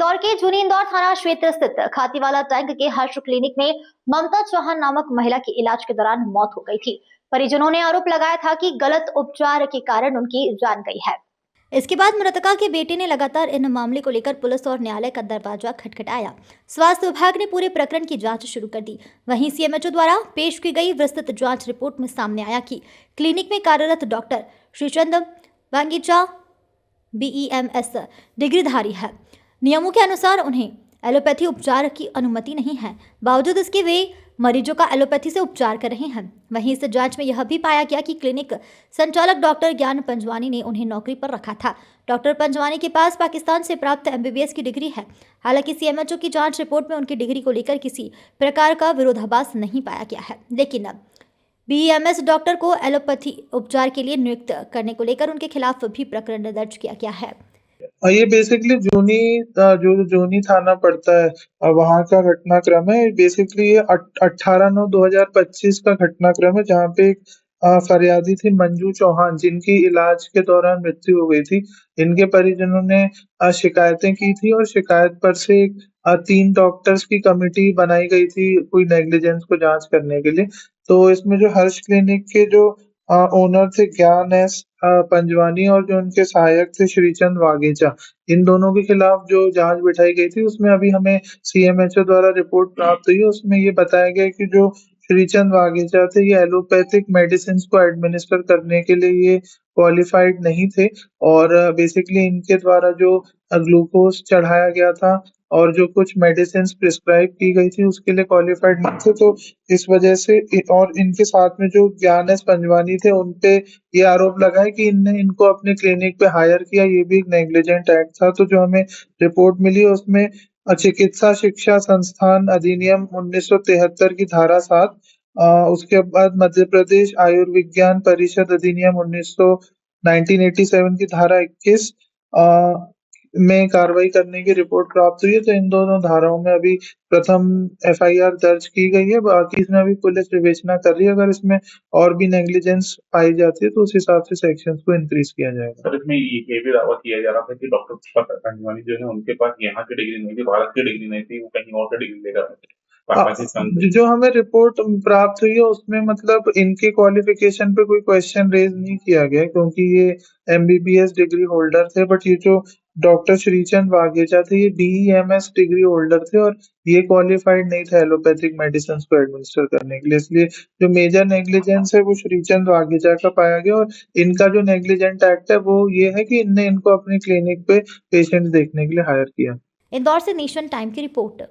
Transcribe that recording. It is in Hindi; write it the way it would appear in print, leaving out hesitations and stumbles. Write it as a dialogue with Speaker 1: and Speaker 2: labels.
Speaker 1: इंदौर के जूनी इंदौर थाना क्षेत्र स्थित खातीवाला टैंक के हर्ष क्लिनिक में ममता चौहान नामक महिला की इलाज के दौरान मौत हो गई थी। परिजनों ने आरोप लगाया था कि गलत उपचार के कारण उनकी जान गई है। इसके बाद मृतका के बेटे ने लगातार इन मामले को लेकर पुलिस और न्यायालय का दरवाजा खटखटाया। स्वास्थ्य विभाग ने पूरे प्रकरण की जांच शुरू कर दी। वहीं सीएमएचओ द्वारा पेश की गई विस्तृत जांच रिपोर्ट में सामने आया कि क्लिनिक में कार्यरत डॉक्टर श्रीचंद वांगीचा BEMS डिग्रीधारी है। नियमों के अनुसार उन्हें एलोपैथी उपचार की अनुमति नहीं है, बावजूद इसके वे मरीजों का एलोपैथी से उपचार कर रहे हैं। वहीं इस जांच में यह भी पाया गया कि क्लिनिक संचालक डॉक्टर ज्ञान पंजवानी ने उन्हें नौकरी पर रखा था। डॉक्टर पंजवानी के पास पाकिस्तान से प्राप्त MBBS की डिग्री है। हालांकि सीएमएचओ की जांच रिपोर्ट में उनकी डिग्री को लेकर किसी प्रकार का विरोधाभास नहीं पाया गया है, लेकिन BEMS डॉक्टर को एलोपैथी उपचार के लिए नियुक्त करने को लेकर उनके खिलाफ भी प्रकरण दर्ज किया गया है।
Speaker 2: ये बेसिकली जूनी थाना पड़ता है और वहाँ का घटनाक्रम है। बेसिकली ये 18/9/2025 का घटनाक्रम है, जहाँ पे एक फरियादी थी मंजू चौहान, जिनकी इलाज के दौरान मृत्यु हो गई थी। इनके परिजनों ने शिकायतें की थी और शिकायत पर से 3 डॉक्टर्स की कमिटी बनाई गई थी कोई नेग्लिजेंस को जांच करने के लिए। तो इसमें जो हर्ष क्लिनिक के जो ओनर थे ज्ञान एस पंजवानी और जो उनके सहायक थे श्रीचंद वागेचा, इन दोनों के खिलाफ जो जांच बिठाई गई थी, उसमें अभी हमें सीएमएचओ द्वारा रिपोर्ट प्राप्त हुई है। उसमें ये बताया गया कि जो श्रीचंद वागेचा थे, ये एलोपैथिक मेडिसिन को एडमिनिस्टर करने के लिए ये क्वालिफाइड नहीं थे और बेसिकली इनके द्वारा जो ग्लूकोज चढ़ाया गया था और जो कुछ मेडिसिन प्रिस्क्राइब की गई थी उसके लिए क्वालिफाइड नहीं थे। तो इस वजह से और इनके साथ में जो ज्ञान एस पंजवानी थे, उनपे ये आरोप लगा है कि इनने इनको अपने क्लिनिक पे हायर किया। ये भी एक नेग्लिजेंट एक्ट था। तो जो हमें रिपोर्ट मिली उसमें चिकित्सा शिक्षा संस्थान अधिनियम 1973 की धारा 7, उसके बाद मध्य प्रदेश आयुर्विज्ञान परिषद अधिनियम 1987 की धारा 21 में कार्रवाई करने की रिपोर्ट प्राप्त हुई है। तो इन दोनों धाराओं में अभी प्रथम FIR दर्ज की गई है। बाकी इसमें अभी पुलिस विवेचना कर रही है। अगर इसमें और भी नेग्लिजेंस पाई जाती है तो उस हिसाब से सेक्शंस को इंक्रीज किया जाएगा।
Speaker 3: सर, इसमें ये भी दावा किया जा रहा था कि डॉक्टर पंजवानी जो है उनके पास यहाँ की डिग्री नहीं थी, भारत की डिग्री नहीं थी, वो कहीं और से डिग्री लेकर आए थे।
Speaker 2: जो हमें रिपोर्ट प्राप्त हुई है उसमें मतलब इनके क्वालिफिकेशन पे कोई क्वेश्चन रेज नहीं किया गया, क्योंकि ये MBBS डिग्री होल्डर थे। बट ये जो डॉक्टर श्रीचंद वागेचा थे, ये BEMS डिग्री होल्डर थे और ये क्वालिफाइड नहीं थे एलोपैथिक मेडिसिन को एडमिनिस्टर करने के लिए। इसलिए जो मेजर नेग्लिजेंस है वो श्रीचंद वागेचा का पाया गया और इनका जो नेग्लिजेंट एक्ट है वो ये है कि इनने इनको अपने क्लिनिक पे पेशेंट्स देखने के लिए हायर किया।
Speaker 1: इंदौर से नेशन टाइम की रिपोर्ट।